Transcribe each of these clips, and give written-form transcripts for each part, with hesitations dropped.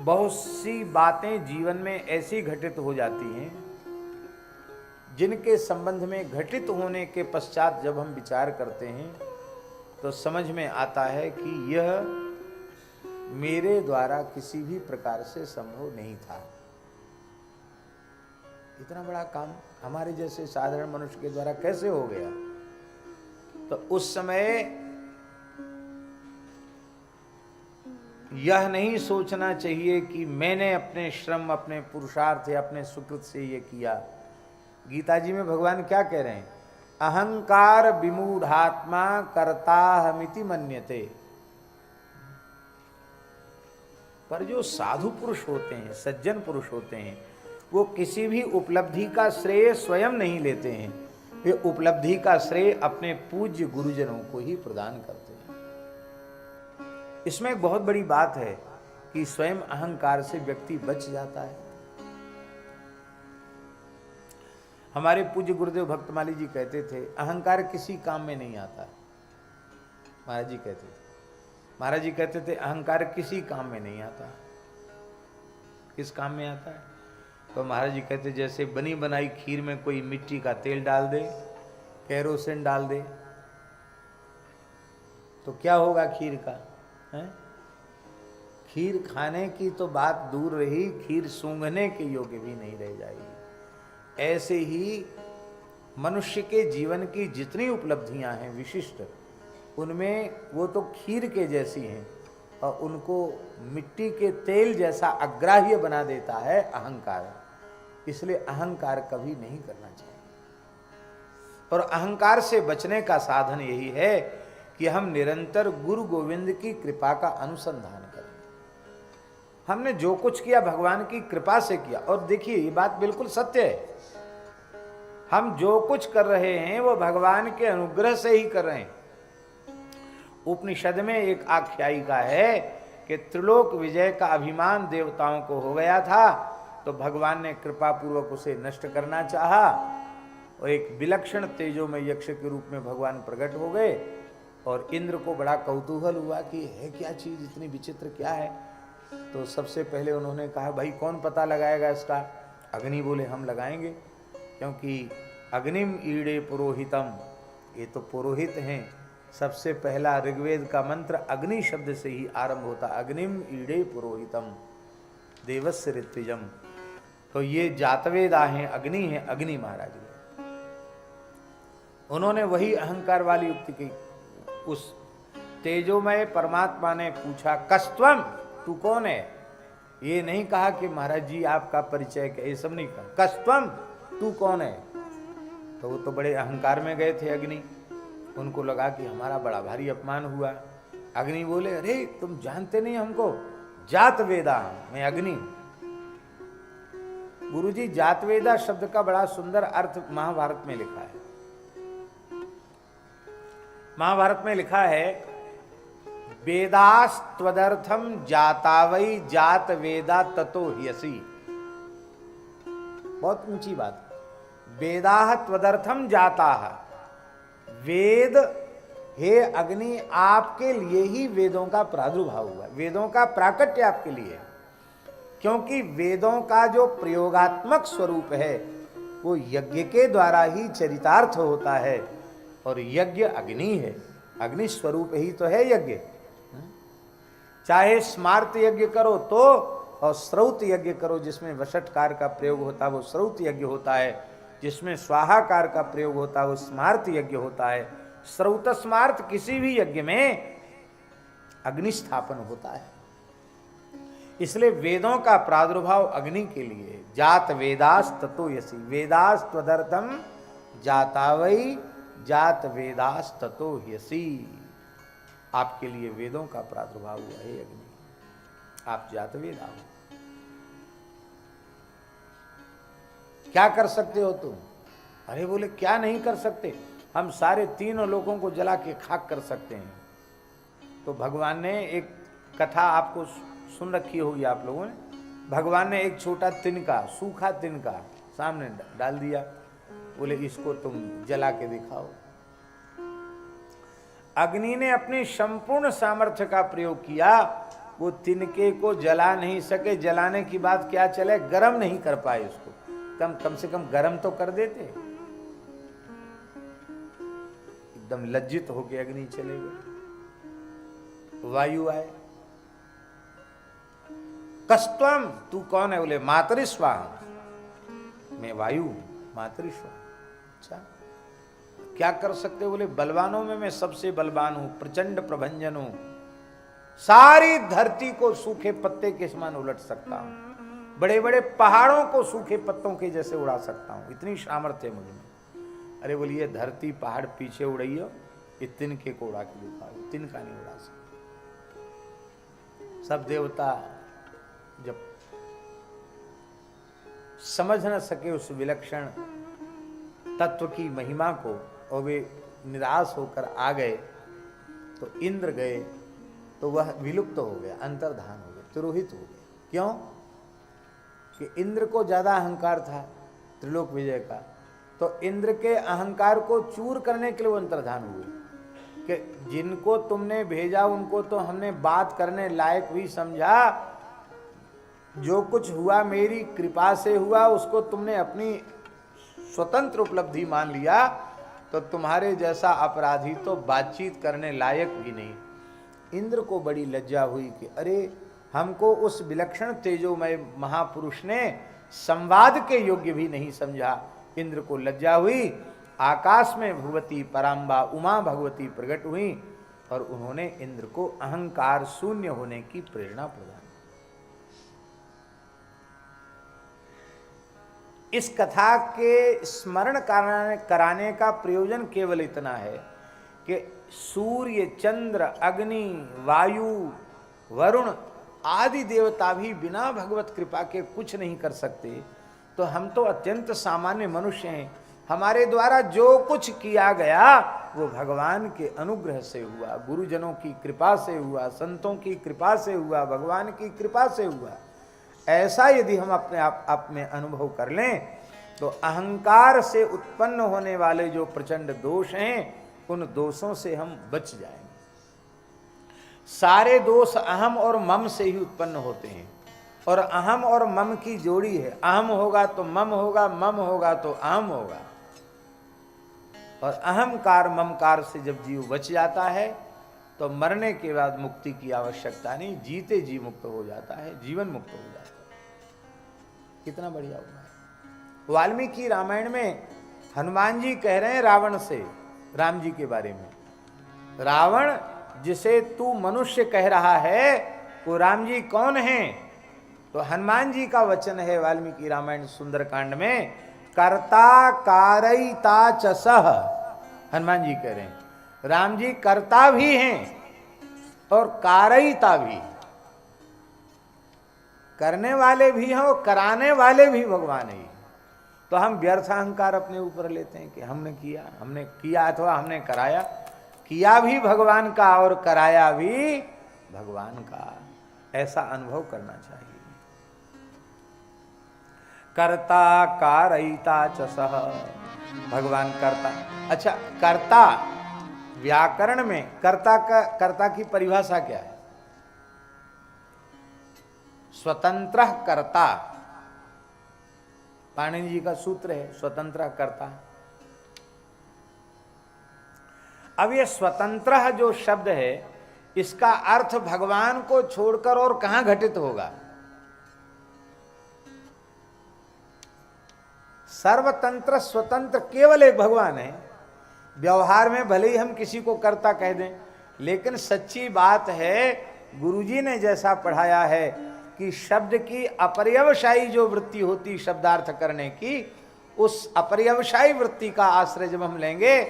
बहुत सी बातें जीवन में ऐसी घटित हो जाती हैं जिनके संबंध में घटित होने के पश्चात जब हम विचार करते हैं तो समझ में आता है कि यह मेरे द्वारा किसी भी प्रकार से संभव नहीं था। इतना बड़ा काम हमारे जैसे साधारण मनुष्य के द्वारा कैसे हो गया? तो उस समय यह नहीं सोचना चाहिए कि मैंने अपने श्रम, अपने पुरुषार्थ या अपने सुकृत से ये किया। गीता जी में भगवान क्या कह रहे हैं? अहंकार विमूढ़ात्मा कर्ताहमिति मन्यते। पर जो साधु पुरुष होते हैं, सज्जन पुरुष होते हैं, वो किसी भी उपलब्धि का श्रेय स्वयं नहीं लेते हैं। वे उपलब्धि का श्रेय अपने पूज्य गुरुजनों को ही प्रदान करते हैं। इसमें एक बहुत बड़ी बात है कि स्वयं अहंकार से व्यक्ति बच जाता है। हमारे पूज्य गुरुदेव भक्तमाली जी कहते थे, अहंकार किसी काम में नहीं आता। महाराज जी कहते थे अहंकार किसी काम में नहीं आता। किस काम में आता है? तो महाराज जी कहते जैसे बनी बनाई खीर में कोई मिट्टी का तेल डाल दे, केरोसिन डाल दे, तो क्या होगा खीर का? है? खीर खाने की तो बात दूर रही, खीर सूंघने के योग्य भी नहीं रह जाएगी। ऐसे ही मनुष्य के जीवन की जितनी उपलब्धियां हैं विशिष्ट, उनमें वो तो खीर के जैसी हैं और उनको मिट्टी के तेल जैसा अग्राह्य बना देता है अहंकार। इसलिए अहंकार कभी नहीं करना चाहिए। और अहंकार से बचने का साधन यही है कि हम निरंतर गुरु गोविंद की कृपा का अनुसंधान करें। हमने जो कुछ किया भगवान की कृपा से किया। और देखिए ये बात बिल्कुल सत्य है, हम जो कुछ कर रहे हैं वो भगवान के अनुग्रह से ही कर रहे हैं। उपनिषद में एक आख्यायिका है कि त्रिलोक विजय का अभिमान देवताओं को हो गया था, तो भगवान ने कृपा पूर्वक उसे नष्ट करना चाहा और एक विलक्षण तेजोमय यक्ष के रूप में भगवान प्रकट हो गए। और इंद्र को बड़ा कौतूहल हुआ कि है क्या चीज, इतनी विचित्र क्या है। तो सबसे पहले उन्होंने कहा भाई कौन पता लगाएगा इसका? अग्नि बोले हम लगाएंगे, क्योंकि अग्निम ईड़े पुरोहितम, ये तो पुरोहित हैं। सबसे पहला ऋग्वेद का मंत्र अग्नि शब्द से ही आरंभ होता, अग्निम ईड़े पुरोहितम देवस्य ऋत्विजम। तो ये जातवेदा हैं, अग्नि हैं, अग्नि महाराज जी। उन्होंने वही अहंकार वाली युक्ति की। उस तेजोमय परमात्मा ने पूछा कस्त्वम, तू कौन है? ये नहीं कहा कि महाराज जी आपका परिचय क्या, ये सब नहीं कहा। कस्त्वम, तू कौन है? तो वो तो बड़े अहंकार में गए थे अग्नि। उनको लगा कि हमारा बड़ा भारी अपमान हुआ। अग्नि बोले अरे तुम जानते नहीं हमको, जातवेदा मैं अग्नि हूं। गुरुजी जातवेदा शब्द का बड़ा सुंदर अर्थ महाभारत में लिखा है। महाभारत में लिखा है वेदास्त्वदर्थम जातावई जात वेदा ततो ह्यसि। बहुत ऊंची बात। वेदाह त्वदर्थम जाताह, वेद हे अग्नि आपके लिए ही वेदों का प्रादुर्भाव हुआ, वेदों का प्राकट्य आपके लिए। क्योंकि वेदों का जो प्रयोगात्मक स्वरूप है वो यज्ञ के द्वारा ही चरितार्थ होता है। और यज्ञ अग्नि है, अग्नि स्वरूप ही तो है यज्ञ। चाहे स्मार्त यज्ञ करो तो, और श्रौत यज्ञ करो जिसमें वषटकार का प्रयोग होता है वो श्रौत यज्ञ होता है, जिसमें स्वाहाकार का प्रयोग होता है वो स्मार्त यज्ञ होता है। श्रौत स्मार्त किसी भी यज्ञ में अग्निस्थापन होता है। इसलिए वेदों का प्रादुर्भाव अग्नि के लिए। जात वेदास ततो यसी, वेदास त्वदर्थम जातावई जात वेदास ततो ह्यसि। आपके लिए वेदों का प्रादुर्भाव हुआ है अग्नि, आप जात वेदा हो। क्या कर सकते हो तुम? अरे बोले क्या नहीं कर सकते, हम सारे तीनों लोगों को जला के खाक कर सकते हैं। तो भगवान ने एक कथा आपको सुन रखी होगी आप लोगों ने। भगवान ने एक छोटा तिनका, सूखा तिनका सामने डाल दिया, बोले इसको तुम जला के दिखाओ। अग्नि ने अपनी संपूर्ण सामर्थ्य का प्रयोग किया वो तिनके को जला नहीं सके, जलाने की बात क्या चले, गरम नहीं कर पाए उसको, कम से कम गरम तो कर देते। एकदम लज्जित होके अग्नि चले गए। वायु आए, कस्तम तू कौन है? बोले मातरिस्वाहा, मैं वायु मातरिस्वाहा। अच्छा क्या कर सकते? बोले बलवानों में मैं सबसे बलवान हूं, प्रचंड प्रभंजन हूं, सारी धरती को सूखे पत्ते के समान उलट सकता हूं, बड़े बड़े पहाड़ों को सूखे पत्तों के जैसे उड़ा सकता हूं, इतनी सामर्थ्य है मुझ में। अरे बोलिए धरती पहाड़ पीछे उड़ाइयो, ये तिनके को उड़ा के दिखाओ, तिनका नहीं उड़ा सकता। सब देवता जब समझ न सके उस विलक्षण तत्व की महिमा को और वे निराश होकर आ गए, तो इंद्र गए तो वह विलुप्त हो गया, अंतर्धान हो गया, तिरोहित हो गया। क्यों? कि इंद्र को ज्यादा अहंकार था त्रिलोक विजय का, तो इंद्र के अहंकार को चूर करने के लिए वो अंतर्धान हुए कि जिनको तुमने भेजा उनको तो हमने बात करने लायक भी समझा, जो कुछ हुआ मेरी कृपा से हुआ, उसको तुमने अपनी स्वतंत्र उपलब्धि मान लिया, तो तुम्हारे जैसा अपराधी तो बातचीत करने लायक भी नहीं। इंद्र को बड़ी लज्जा हुई कि अरे हमको उस विलक्षण तेजोमय महापुरुष ने संवाद के योग्य भी नहीं समझा। इंद्र को लज्जा हुई, आकाश में भगवती पराम्बा उमा भगवती प्रकट हुई और उन्होंने इंद्र को अहंकार शून्य होने की प्रेरणा प्रदान। इस कथा के स्मरण कराने का प्रयोजन केवल इतना है कि सूर्य, चंद्र, अग्नि, वायु, वरुण आदि देवता भी बिना भगवत कृपा के कुछ नहीं कर सकते, तो हम तो अत्यंत सामान्य मनुष्य हैं। हमारे द्वारा जो कुछ किया गया वो भगवान के अनुग्रह से हुआ, गुरुजनों की कृपा से हुआ, संतों की कृपा से हुआ, भगवान की कृपा से हुआ। ऐसा यदि हम अपने आप में अनुभव कर लें तो अहंकार से उत्पन्न होने वाले जो प्रचंड दोष हैं उन दोषों से हम बच जाएंगे। सारे दोष अहम और मम से ही उत्पन्न होते हैं, और अहम और मम की जोड़ी है। अहम होगा तो मम होगा, मम होगा तो अहम होगा, और अहंकार ममकार से जब जीव बच जाता है तो मरने के बाद मुक्ति की आवश्यकता नहीं, जीते जी मुक्त हो जाता है, जीवन मुक्त हो जाता है। कितना बढ़िया हुआ है। वाल्मीकि रामायण में हनुमान जी कह रहे हैं रावण से, राम जी के बारे में, रावण जिसे तू मनुष्य कह रहा है वो राम जी कौन हैं? तो हनुमान जी का वचन है वाल्मीकि रामायण सुंदरकांड में, कर्ता कारयिता च सः। हनुमान जी कह रहे हैं राम जी कर्ता भी हैं और कारयिता भी, करने वाले भी हैं और कराने वाले भी भगवान ही। तो हम व्यर्थ अहंकार अपने ऊपर लेते हैं कि हमने किया अथवा हमने कराया। किया भी भगवान का और कराया भी भगवान का, ऐसा अनुभव करना चाहिए। कर्ता कारयिता च सः, भगवान कर्ता। अच्छा, कर्ता व्याकरण में कर्ता की परिभाषा क्या है? स्वतंत्र कर्ता, पाणिनि जी का सूत्र है स्वतंत्र कर्ता। अब ये स्वतंत्र जो शब्द है इसका अर्थ भगवान को छोड़कर और कहां घटित होगा? सर्वतंत्र स्वतंत्र केवल एक भगवान है। व्यवहार में भले ही हम किसी को कर्ता कह दें, लेकिन सच्ची बात है गुरुजी ने जैसा पढ़ाया है कि शब्द की अपर्यवसायी जो वृत्ति होती शब्दार्थ करने की, उस अपर्यवसायी वृत्ति का आश्रय जब हम लेंगे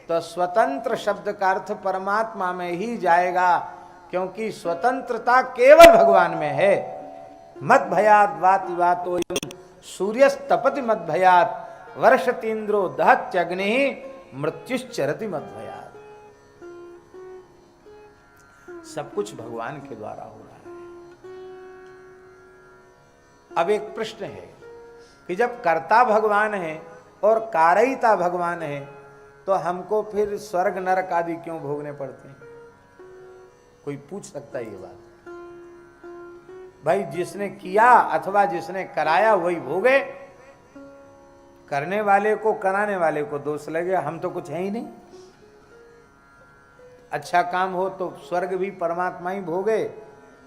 तो स्वतंत्र शब्द का अर्थ परमात्मा में ही जाएगा, क्योंकि स्वतंत्रता केवल भगवान में है। मद भयात वाति वातो सूर्यस्तपति मद भयात वर्षतीन्द्रो दहत्यग्नि मृत्युश्चरति मद भयात। सब कुछ भगवान के द्वारा हो रहा है। अब एक प्रश्न है कि जब कर्ता भगवान है और कारयिता भगवान है तो हमको फिर स्वर्ग नरक आदि क्यों भोगने पड़ते हैं? कोई पूछ सकता है ये बात? भाई जिसने किया अथवा जिसने कराया वही भोगे। करने वाले को कराने वाले को दोष लगे, हम तो कुछ है ही नहीं। अच्छा काम हो तो स्वर्ग भी परमात्मा ही भोगे,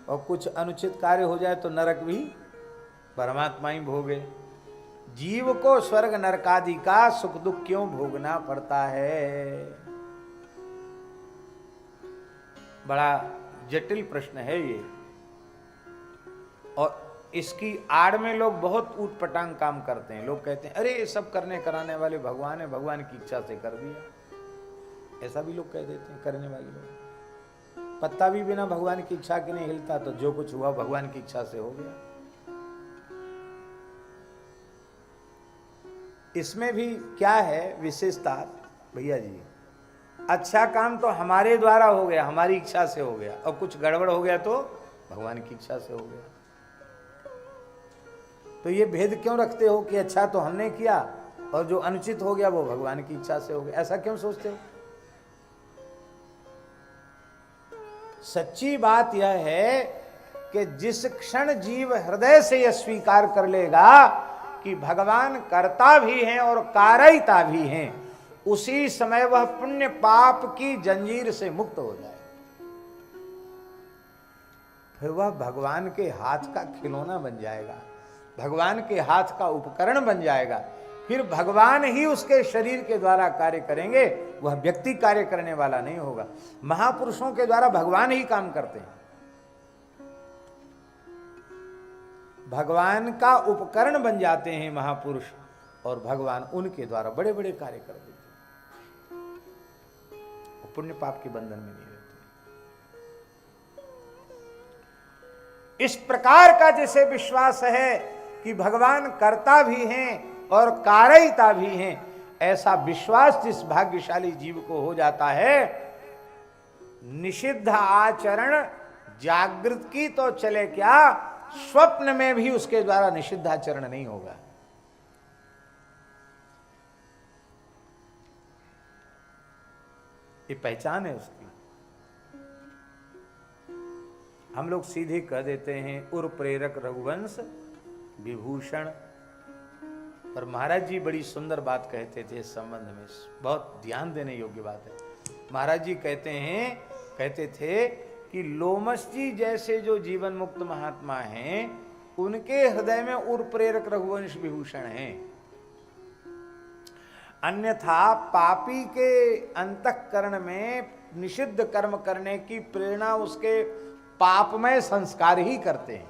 और कुछ अनुचित कार्य हो जाए तो नरक भी परमात्मा ही भोगे। जीव को स्वर्ग नरकादि का सुख दुख क्यों भोगना पड़ता है? बड़ा जटिल प्रश्न है ये, और इसकी आड़ में लोग बहुत ऊटपटांग काम करते हैं। लोग कहते हैं अरे ये सब करने कराने वाले भगवान है, भगवान की इच्छा से कर दिया। ऐसा भी लोग कह देते हैं करने वाले लोग। पत्ता भी बिना भगवान की इच्छा के नहीं हिलता, तो जो कुछ हुआ भगवान की इच्छा से हो गया। इसमें भी क्या है विशेषता भैया जी, अच्छा काम तो हमारे द्वारा हो गया, हमारी इच्छा से हो गया, और कुछ गड़बड़ हो गया तो भगवान की इच्छा से हो गया। तो ये भेद क्यों रखते हो कि अच्छा तो हमने किया और जो अनुचित हो गया वो भगवान की इच्छा से हो गया? ऐसा क्यों सोचते हो? सच्ची बात यह है कि जिस क्षण जीव हृदय से यह स्वीकार कर लेगा कि भगवान कर्ता भी हैं और कारयिता भी हैं, उसी समय वह पुण्य पाप की जंजीर से मुक्त हो जाए। फिर वह भगवान के हाथ का खिलौना बन जाएगा, भगवान के हाथ का उपकरण बन जाएगा। फिर भगवान ही उसके शरीर के द्वारा कार्य करेंगे, वह व्यक्ति कार्य करने वाला नहीं होगा। महापुरुषों के द्वारा भगवान ही काम करते हैं, भगवान का उपकरण बन जाते हैं महापुरुष, और भगवान उनके द्वारा बड़े बड़े कार्य कर देते हैं। पुण्य पाप के बंधन में नहीं रहते। इस प्रकार का जैसे विश्वास है कि भगवान कर्ता भी हैं और कारयिता भी हैं, ऐसा विश्वास जिस भाग्यशाली जीव को हो जाता है, निषिद्ध आचरण जागृत की तो चले क्या, स्वप्न में भी उसके द्वारा निषिद्ध आचरण नहीं होगा। ये पहचान है उसकी। हम लोग सीधे कह देते हैं उर प्रेरक रघुवंश विभूषण, पर महाराज जी बड़ी सुंदर बात कहते थे इस संबंध में, बहुत ध्यान देने योग्य बात है। महाराज जी कहते थे कि लोमस जी जैसे जो जीवन मुक्त महात्मा हैं, उनके हृदय में उर प्रेरक रघुवंश विभूषण हैं। अन्यथा पापी के अंतःकरण में निषिद्ध कर्म करने की प्रेरणा उसके पापमय संस्कार ही करते हैं,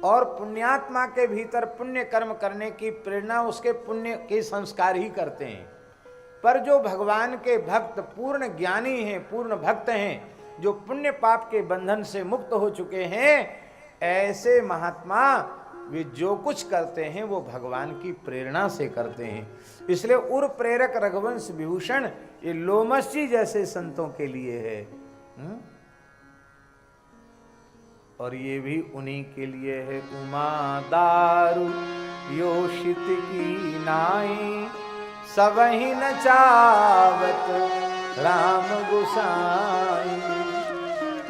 और पुण्यात्मा के भीतर पुण्य कर्म करने की प्रेरणा उसके पुण्य के संस्कार ही करते हैं। पर जो भगवान के भक्त पूर्ण ज्ञानी हैं, पूर्ण भक्त हैं, जो पुण्य पाप के बंधन से मुक्त हो चुके हैं, ऐसे महात्मा वे जो कुछ करते हैं वो भगवान की प्रेरणा से करते हैं। इसलिए उर प्रेरक रघुवंश विभूषण ये लोमस जी जैसे संतों के लिए है। और ये भी उन्हीं के लिए है। उमा दारू योषित की नाई, सबहि न चावत राम गुसाई।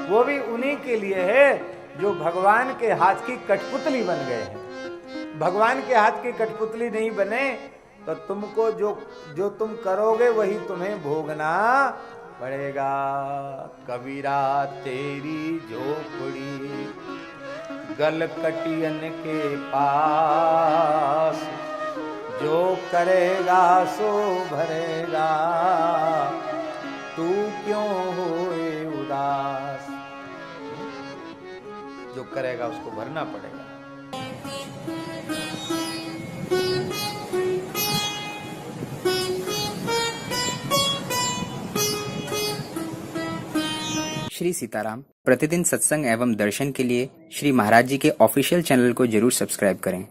वो भी उन्हीं के लिए है जो भगवान के हाथ की कठपुतली बन गए हैं। भगवान के हाथ की कठपुतली नहीं बने तो तुमको जो तुम करोगे वही तुम्हें भोगना पड़ेगा। कबीरा तेरी झोपड़ी गलकटियन के पास, जो करेगा सो भरेगा, तू क्यों होए उदास। जो करेगा उसको भरना पड़ेगा। श्री सीताराम प्रतिदिन सत्संग एवं दर्शन के लिए श्री महाराज जी के ऑफिशियल चैनल को जरूर सब्सक्राइब करें।